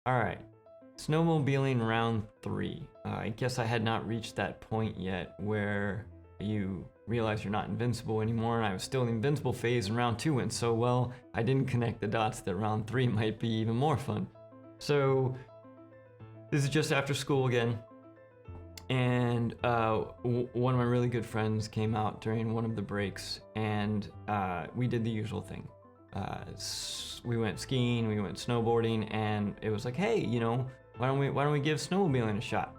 All right, snowmobiling round 3. I guess I had not reached that point yet where you realize you're not invincible anymore, and I was still in the invincible phase, and round 2 went so well, I didn't connect the dots that round 3 might be even more fun. So this is just after school again, and one of my really good friends came out during one of the breaks, and we did the usual thing. We went skiing, we went snowboarding, and it was like, hey, you know, why don't we give snowmobiling a shot?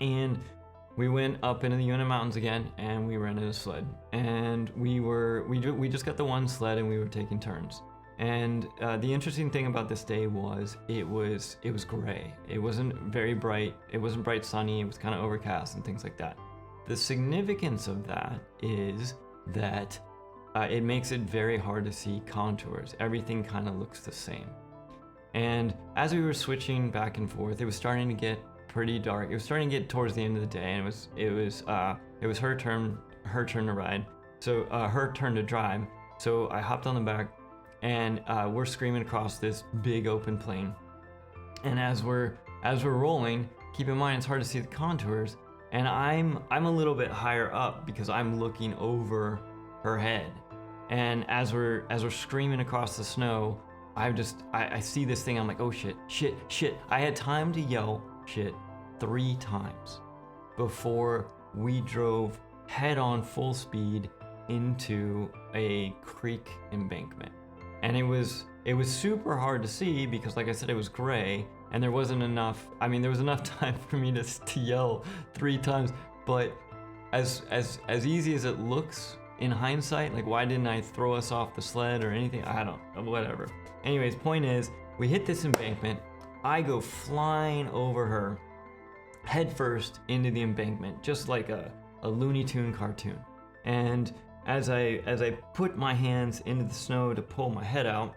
And we went up into the Una Mountains again, and we rented a sled, and we just got the one sled, and we were taking turns. And the interesting thing about this day was it was gray. It wasn't very bright. It wasn't bright sunny. It was kind of overcast and things like that. The significance of that is that it makes it very hard to see contours. Everything kind of looks the same. And as we were switching back and forth, it was starting to get pretty dark. It was starting to get towards the end of the day, and it was her turn to ride. So her turn to drive. So I hopped on the back, and we're screaming across this big open plain. And as we're rolling, keep in mind it's hard to see the contours, and I'm a little bit higher up because I'm looking over her head. And as we're screaming across the snow, I see this thing. I'm like, oh shit. I had time to yell shit 3 times before we drove head on full speed into a creek embankment. And it was super hard to see because, like I said, it was gray, and there wasn't enough. I mean, there was enough time for me to yell 3 times, but as easy as it looks in hindsight, like, why didn't I throw us off the sled or anything? I don't know, whatever. Anyways, point is, we hit this embankment. I go flying over her, head first into the embankment, just like a Looney Tune cartoon. And as I put my hands into the snow to pull my head out,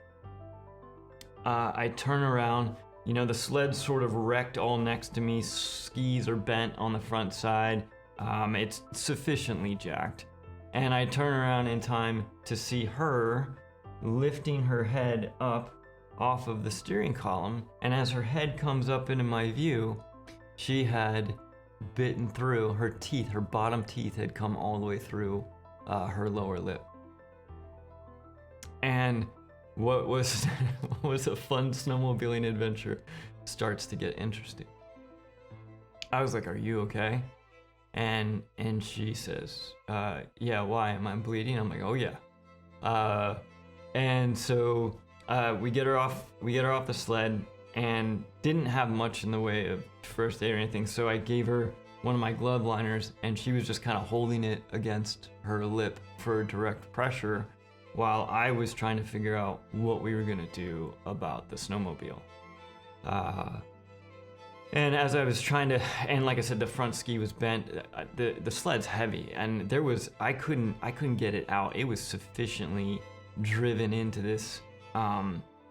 I turn around. You know, the sled's sort of wrecked all next to me. Skis are bent on the front side. It's sufficiently jacked. And I turn around in time to see her lifting her head up off of the steering column. And as her head comes up into my view, she had bitten through her teeth. Her bottom teeth had come all the way through her lower lip. And what was a fun snowmobiling adventure starts to get interesting. I was like, "Are you okay?" And she says, "Yeah, why? Am I bleeding?" I'm like, "Oh yeah." And so we get her off the sled, and didn't have much in the way of first aid or anything. So I gave her one of my glove liners, and she was just kind of holding it against her lip for direct pressure while I was trying to figure out what we were gonna do about the snowmobile. And as I was trying to, and like I said, the front ski was bent. The sled's heavy, and I couldn't get it out. It was sufficiently driven into this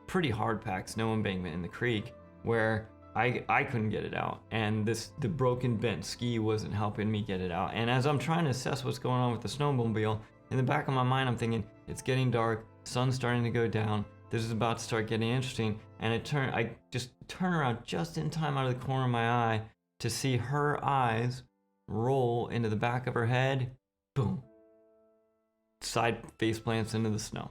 pretty hard packed snow embankment in the creek where I couldn't get it out, and the broken bent ski wasn't helping me get it out. And as I'm trying to assess what's going on with the snowmobile, in the back of my mind I'm thinking, it's getting dark, sun's starting to go down, this is about to start getting interesting. And I just turn around just in time out of the corner of my eye to see her eyes roll into the back of her head. Boom. Side face plants into the snow.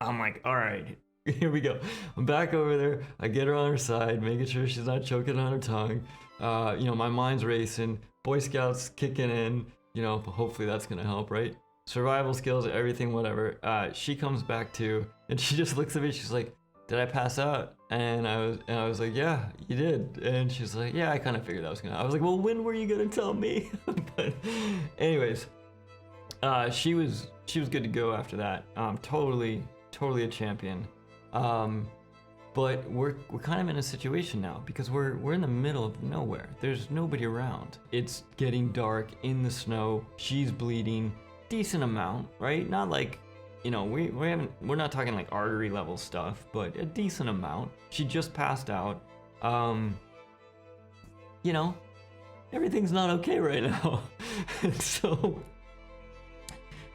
I'm like, all right, here we go. I'm back over there. I get her on her side, making sure she's not choking on her tongue. You know, my mind's racing. Boy Scouts kicking in. You know, hopefully that's gonna help, right? Survival skills, everything, whatever. She comes back too, and she just looks at me. She's like, "Did I pass out?" And I was like, "Yeah, you did." And she's like, "Yeah, I kind of figured that was gonna." I was like, "Well, when were you gonna tell me?" But, anyways, she was good to go after that. Totally a champion. But we're kind of in a situation now because we're in the middle of nowhere. There's nobody around. It's getting dark in the snow. She's bleeding, decent amount, right? Not like, you know, we're not talking like artery level stuff, but a decent amount. She just passed out. You know, everything's not okay right now. So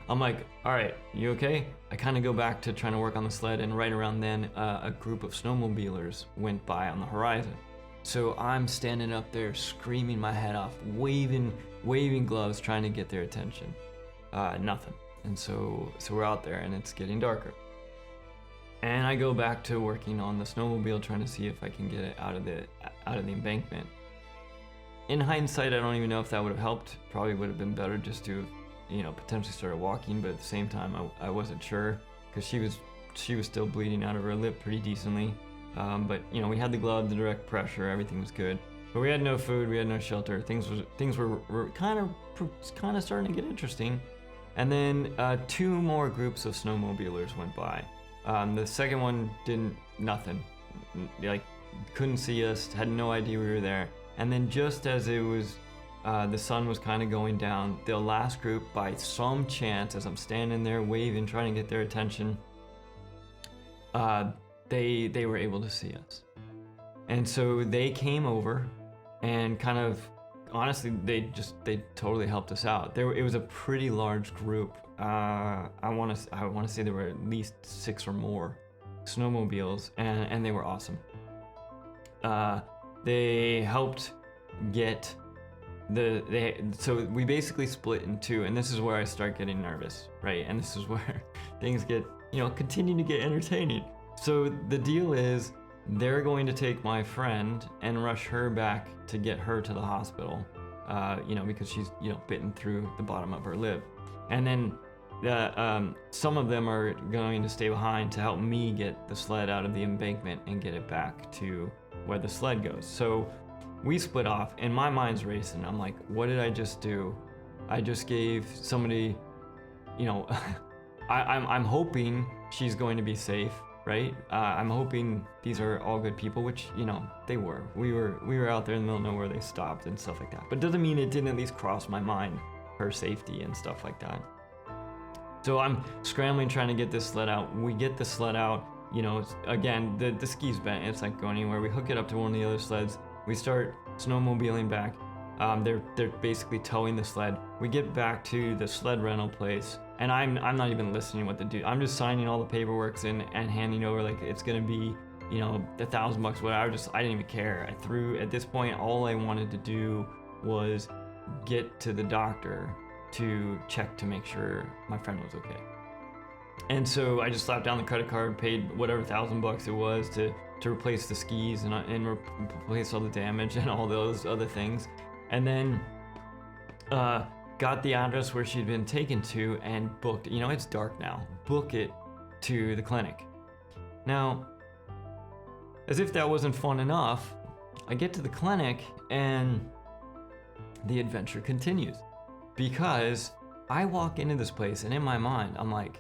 I'm like, all right, you okay? I kind of go back to trying to work on the sled, and right around then, a group of snowmobilers went by on the horizon. So I'm standing up there screaming my head off, waving gloves, trying to get their attention. Nothing. And so we're out there, and it's getting darker. And I go back to working on the snowmobile, trying to see if I can get it out of the embankment. In hindsight, I don't even know if that would have helped. Probably would have been better just to, potentially started walking. But at the same time, I wasn't sure, because she was still bleeding out of her lip pretty decently. But we had the glove, the direct pressure, everything was good. But we had no food, we had no shelter. Things were kind of starting to get interesting. And then 2 more groups of snowmobilers went by. The second one nothing. Like, couldn't see us, had no idea we were there. And then just as it was, the sun was kind of going down, the last group, by some chance, as I'm standing there waving, trying to get their attention, they were able to see us. And so they came over and kind of, honestly, they totally helped us out. It was a pretty large group. I want to say there were at least 6 or more snowmobiles, and they were awesome. They helped get so we basically split in 2, and this is where I start getting nervous, right? And this is where things get, continue to get entertaining. So the deal is, they're going to take my friend and rush her back to get her to the hospital, because she's, bitten through the bottom of her lip. And then some of them are going to stay behind to help me get the sled out of the embankment and get it back to where the sled goes. So we split off, and my mind's racing. I'm like, what did I just do? I just gave somebody, I'm hoping she's going to be safe, right? I'm hoping these are all good people, which, they were. We were out there in the middle of nowhere. They stopped and stuff like that. But it doesn't mean it didn't at least cross my mind, her safety and stuff like that. So I'm scrambling, trying to get this sled out. We get the sled out, again, the ski's bent. It's not going anywhere. We hook it up to one of the other sleds. We start snowmobiling back. They're basically towing the sled. We get back to the sled rental place, and I'm not even listening to what to do. I'm just signing all the paperwork and handing over, like, it's gonna be, $1,000, whatever. I didn't even care. At this point, all I wanted to do was get to the doctor to check to make sure my friend was okay. And so I just slapped down the credit card, paid whatever $1,000 it was to replace the skis and replace all the damage and all those other things. And then got the address where she'd been taken to and booked. It's dark now. Book it to the clinic. Now, as if that wasn't fun enough, I get to the clinic and the adventure continues. Because I walk into this place, and in my mind, I'm like,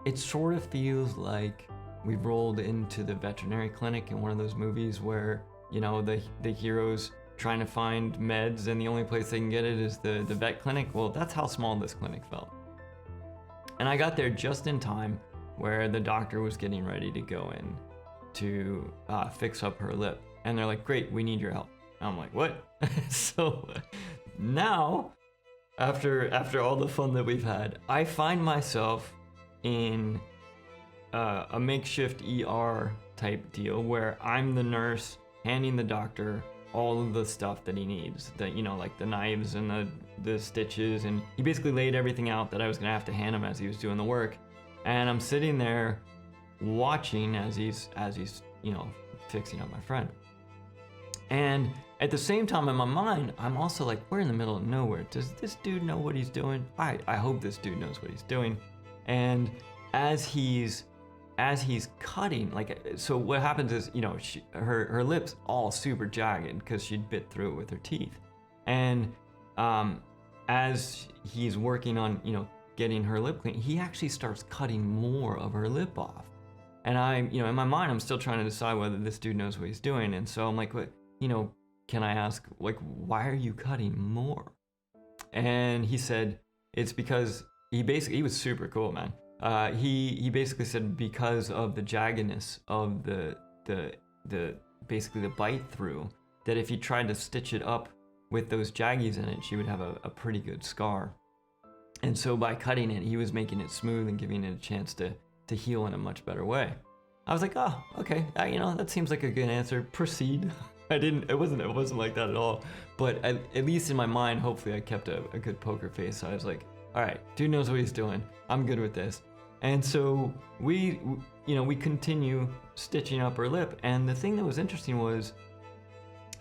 it sort of feels like we rolled into the veterinary clinic in one of those movies where, the hero's trying to find meds and the only place they can get it is the vet clinic. Well, that's how small this clinic felt. And I got there just in time where the doctor was getting ready to go in to fix up her lip. And they're like, great, we need your help. And I'm like, what? So now, after all the fun that we've had, I find myself in a makeshift ER type deal where I'm the nurse handing the doctor all of the stuff that he needs, like the knives and the stitches, and he basically laid everything out that I was gonna have to hand him as he was doing the work. And I'm sitting there watching as he's fixing up my friend. And at the same time, in my mind, I'm also like, we're in the middle of nowhere. Does this dude know what he's doing? I hope this dude knows what he's doing. And as he's cutting, so what happens is, her lips all super jagged because she'd bit through it with her teeth. And as he's working on, getting her lip clean, he actually starts cutting more of her lip off. And in my mind, I'm still trying to decide whether this dude knows what he's doing. And so I'm like, what, can I ask, why are you cutting more? And he said, it's because he was super cool, man. He basically said because of the jaggedness of the basically the bite through, that if he tried to stitch it up with those jaggies in it, she would have a pretty good scar. And so by cutting it, he was making it smooth and giving it a chance to heal in a much better way. I was like, oh, okay, you know, that seems like a good answer. Proceed. It wasn't like that at all. But at least in my mind, hopefully I kept a good poker face. So I was like, all right, dude knows what he's doing. I'm good with this. And so we continue stitching up her lip. And the thing that was interesting was,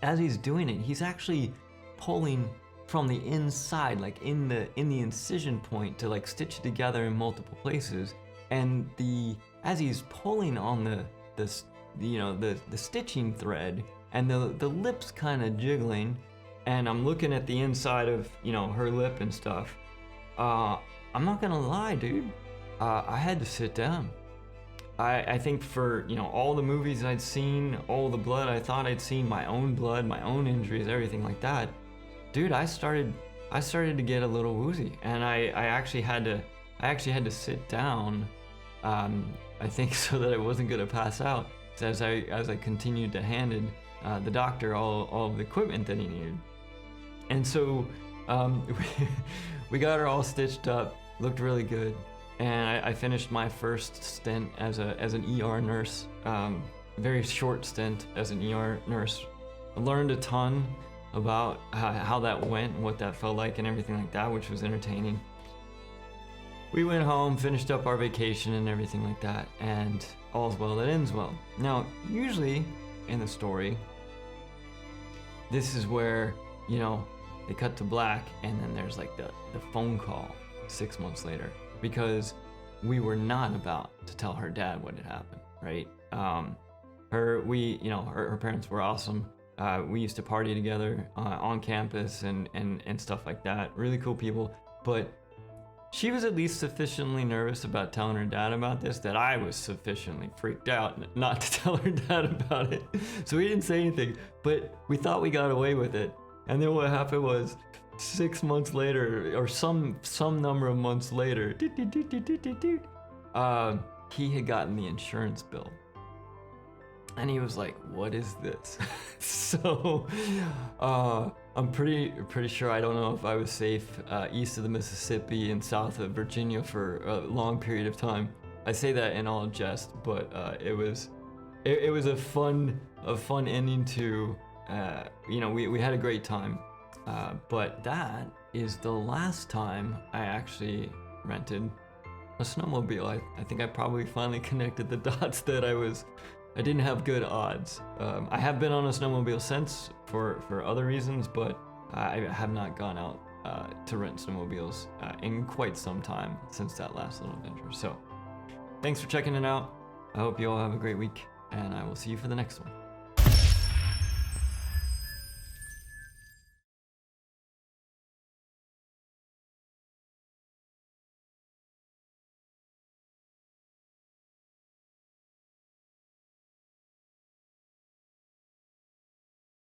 as he's doing it, he's actually pulling from the inside, like in the incision point, to like stitch it together in multiple places. And as he's pulling on the stitching thread, and the lips kind of jiggling, and I'm looking at the inside of, you know, her lip and stuff. I'm not gonna lie, dude. I had to sit down. I think for, you know, all the movies I'd seen, all the blood I thought I'd seen, my own blood, my own injuries, everything like that, dude, I started to get a little woozy, and I actually had to sit down. I think so that I wasn't gonna pass out, as I continued to hand the doctor all of the equipment that he needed. And so we got her all stitched up, looked really good, and I finished my first stint as an ER nurse. Very short stint as an ER nurse. I learned a ton about how that went and what that felt like and everything like that, which was entertaining. We went home, finished up our vacation and everything like that, and all's well that ends well. Now, usually in the story, this is where, you know, they cut to black, and then there's like the phone call 6 months later, because we were not about to tell her dad what had happened, right? Her parents were awesome. We used to party together on campus and stuff like that. Really cool people, but she was at least sufficiently nervous about telling her dad about this that I was sufficiently freaked out not to tell her dad about it. So we didn't say anything, but we thought we got away with it. And then what happened was 6 months later, or some number of months later, he had gotten the insurance bill. And he was like, what is this? So I'm pretty sure, I don't know if I was safe east of the Mississippi and south of Virginia for a long period of time. I say that in all jest, but it was a fun ending to, we had a great time. But that is the last time I actually rented a snowmobile. I think I probably finally connected the dots that I didn't have good odds. I have been on a snowmobile since for other reasons, but I have not gone out to rent snowmobiles in quite some time since that last little adventure. So thanks for checking it out. I hope you all have a great week, and I will see you for the next one.